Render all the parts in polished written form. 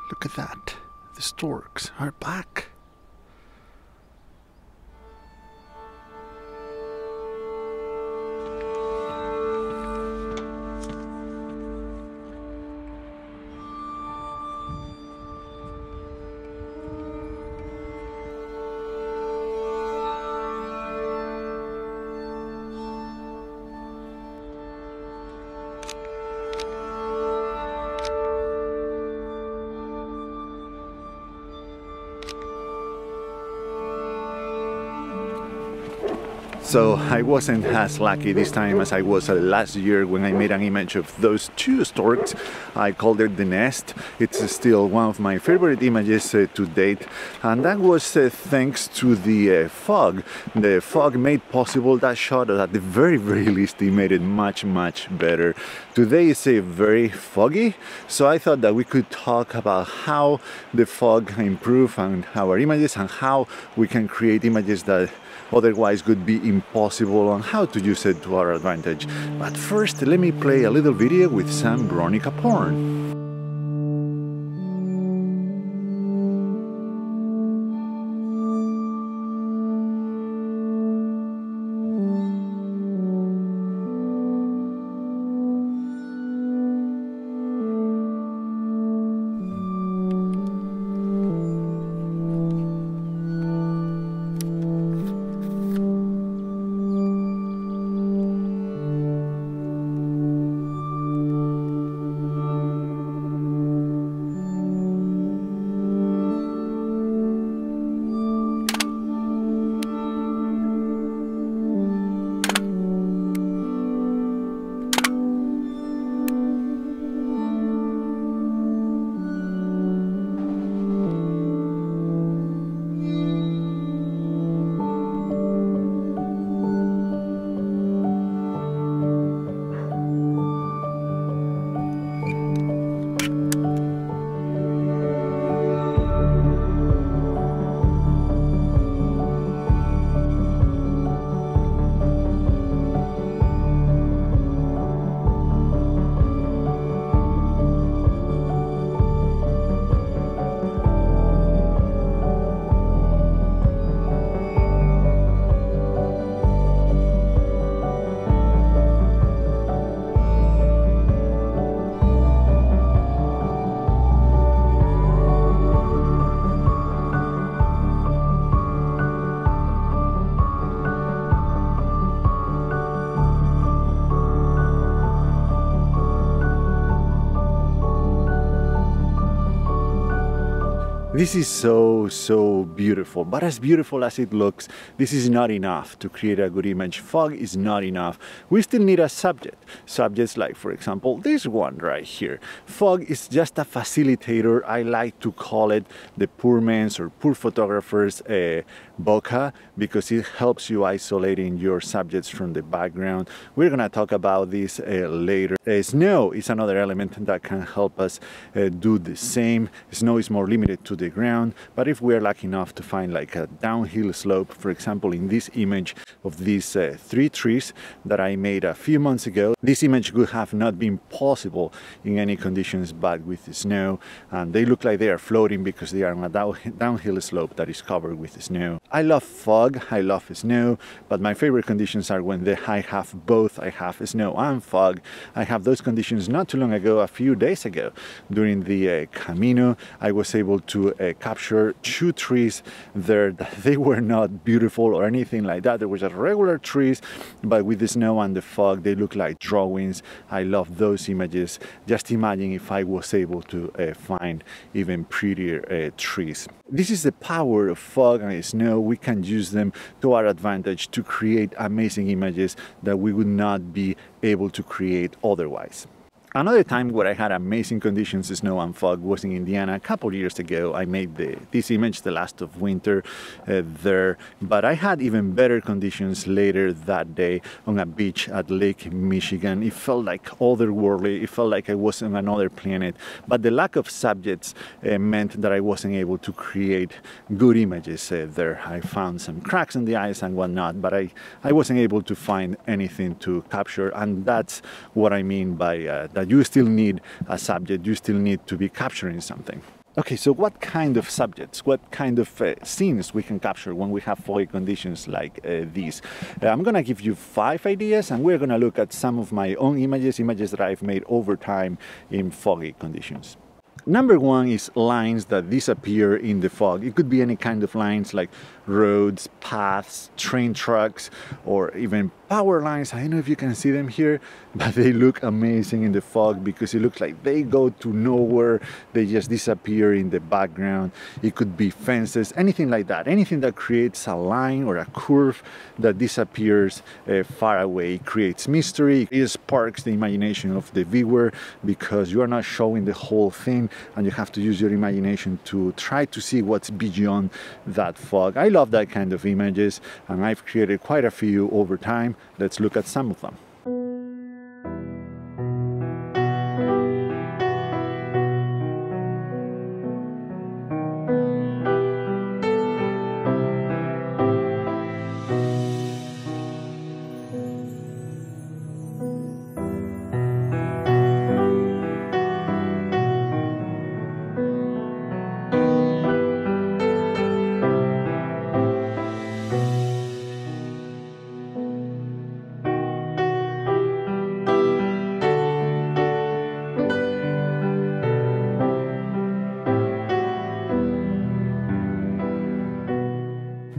Look at that. The storks are back. So I wasn't as lucky this time as I was last year when I made an image of those two storks. I called it The Nest. It's still one of my favorite images to date, and that was thanks to the fog. The fog made possible that shot. At the very least, it made it much better. Today is very foggy, so I thought that we could talk about how the fog improves and our images, and how we can create images that otherwise would be impossible, and how to use it to our advantage. But first, let me play a little video with some Bronica porn. This is so beautiful, but as beautiful as it looks, this is not enough to create a good image. Fog is not enough. We still need a subject. Subjects like, for example, this one right here. Fog is just a facilitator. I like to call it the poor man's or poor photographer's bokeh, because it helps you isolating your subjects from the background. We're gonna talk about this later. Snow is another element that can help us do the same. Snow is more limited to the ground, but if we're lucky enough to find like a downhill slope, for example in this image of these 3 trees that I made a few months ago, this image would have not been possible in any conditions but with the snow, and they look like they are floating because they are on a downhill slope that is covered with snow. I love fog, I love snow, but my favorite conditions are when I have both. I have snow and fog. I have those conditions not too long ago, a few days ago. During the Camino, I was able to capture 2 trees there that they were not beautiful or anything like that. There were just regular trees, but with the snow and the fog, they look like drawings. I love those images. Just imagine if I was able to find even prettier trees. This is the power of fog and snow. We can use them to our advantage to create amazing images that we would not be able to create otherwise. Another time where I had amazing conditions, snow and fog, was in Indiana a couple years ago. I made this image the last of winter there, but I had even better conditions later that day on a beach at Lake Michigan. It felt like otherworldly, it felt like I was on another planet, but the lack of subjects meant that I wasn't able to create good images there. I found some cracks in the ice and whatnot, but I wasn't able to find anything to capture, and that's what I mean by that you still need a subject, you still need to be capturing something. Okay, so what kind of subjects, what kind of scenes we can capture when we have foggy conditions like these? I'm gonna give you 5 ideas, and we're gonna look at some of my own images that I've made over time in foggy conditions. Number 1 is lines that disappear in the fog. It could be any kind of lines like roads, paths, train tracks, or even power lines. I don't know if you can see them here, but they look amazing in the fog because it looks like they go to nowhere. They just disappear in the background. It could be fences, anything like that. Anything that creates a line or a curve that disappears far away creates mystery. It sparks the imagination of the viewer because you are not showing the whole thing, and you have to use your imagination to try to see what's beyond that fog. I love that kind of images, and I've created quite a few over time. Let's look at some of them.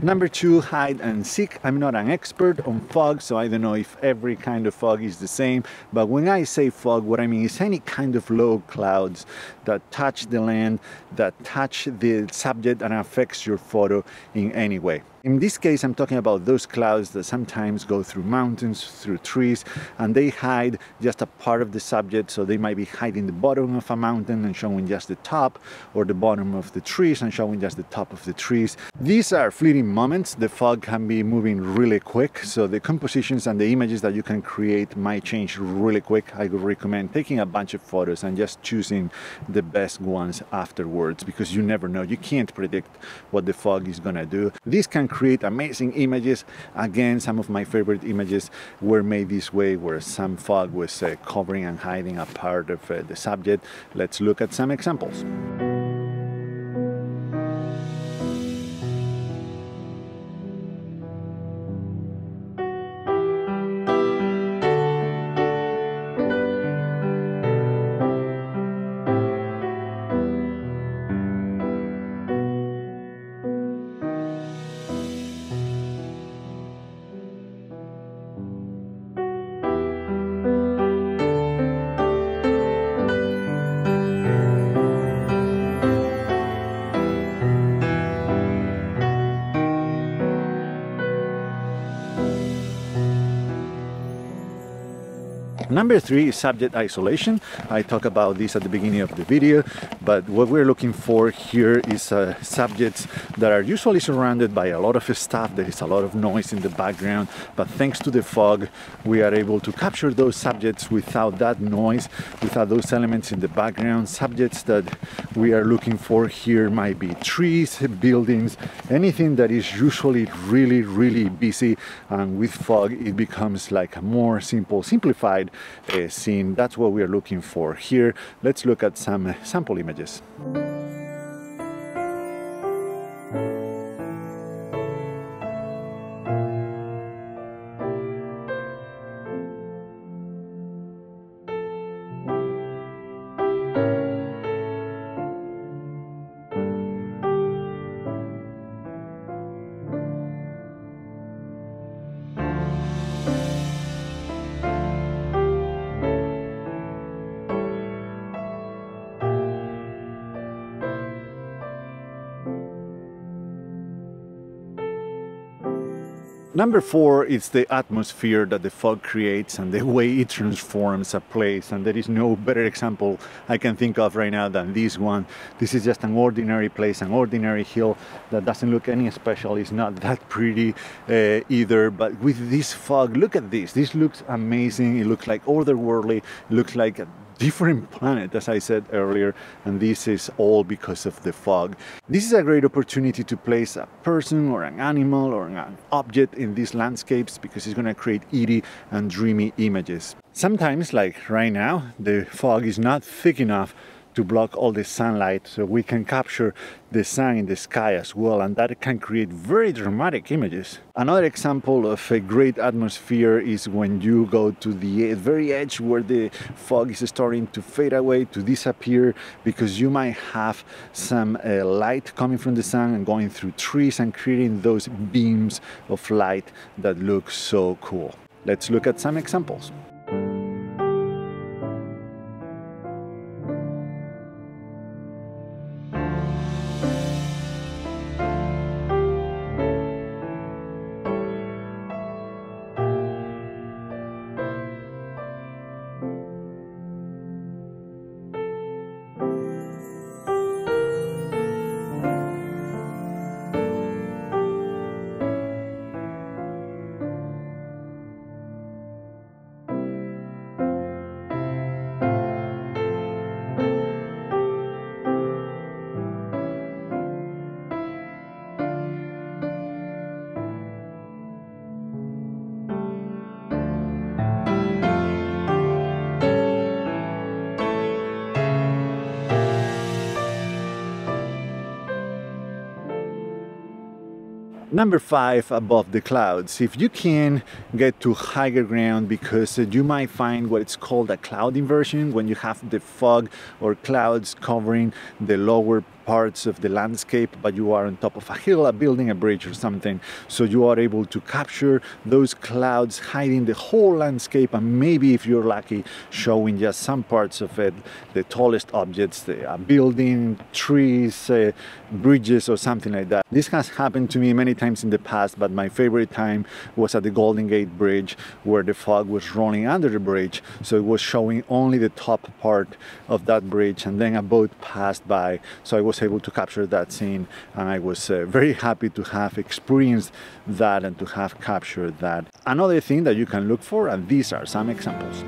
Number 2, hide and seek. I'm not an expert on fog, so I don't know if every kind of fog is the same, but when I say fog, what I mean is any kind of low clouds that touch the land, that touch the subject and affects your photo in any way. In this case, I'm talking about those clouds that sometimes go through mountains, through trees, and they hide just a part of the subject. So they might be hiding the bottom of a mountain and showing just the top, or the bottom of the trees and showing just the top of the trees. These are fleeting moments. The fog can be moving really quick, so the compositions and the images that you can create might change really quick. I would recommend taking a bunch of photos and just choosing the best ones afterwards, because you never know. You can't predict what the fog is gonna do. This can create amazing images. Again, some of my favorite images were made this way, where some fog was covering and hiding a part of the subject. Let's look at some examples. Number 3 is subject isolation. I talk about this at the beginning of the video, but what we're looking for here is subjects that are usually surrounded by a lot of stuff. There is a lot of noise in the background, but thanks to the fog, we are able to capture those subjects without that noise, without those elements in the background. Subjects that we are looking for here might be trees, buildings, anything that is usually really busy, and with fog it becomes like a more simplified scene. That's what we are looking for here. Let's look at some sample images. Number 4 is the atmosphere that the fog creates and the way it transforms a place, and there is no better example I can think of right now than this one. This is just an ordinary place, an ordinary hill that doesn't look any special. It's not that pretty either, but with this fog, look at this. This looks amazing. It looks like otherworldly. It looks like a different planet, as I said earlier, and this is all because of the fog. This is a great opportunity to place a person or an animal or an object in these landscapes, because it's going to create eerie and dreamy images. Sometimes, like right now, the fog is not thick enough to block all the sunlight, so we can capture the sun in the sky as well, and that can create very dramatic images. Another example of a great atmosphere is when you go to the very edge where the fog is starting to fade away, to disappear, because you might have some light coming from the sun and going through trees and creating those beams of light that look so cool. Let's look at some examples. Number 5, above the clouds. If you can get to higher ground, because you might find what it's called a cloud inversion, when you have the fog or clouds covering the lower parts of the landscape, but you are on top of a hill, a building, a bridge or something, so you are able to capture those clouds hiding the whole landscape, and maybe if you're lucky showing just some parts of it, the tallest objects, the building, trees, bridges or something like that. This has happened to me many times in the past, but my favorite time was at the Golden Gate Bridge, where the fog was rolling under the bridge, so it was showing only the top part of that bridge, and then a boat passed by, so I was able to capture that scene, and I was very happy to have experienced that and to have captured that. Another thing that you can look for, and these are some examples.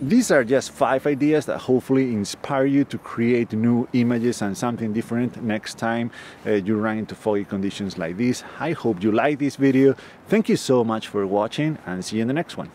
These are just 5 ideas that hopefully inspire you to create new images and something different next time you run into foggy conditions like this. I hope you like this video. Thank you so much for watching, and see you in the next one.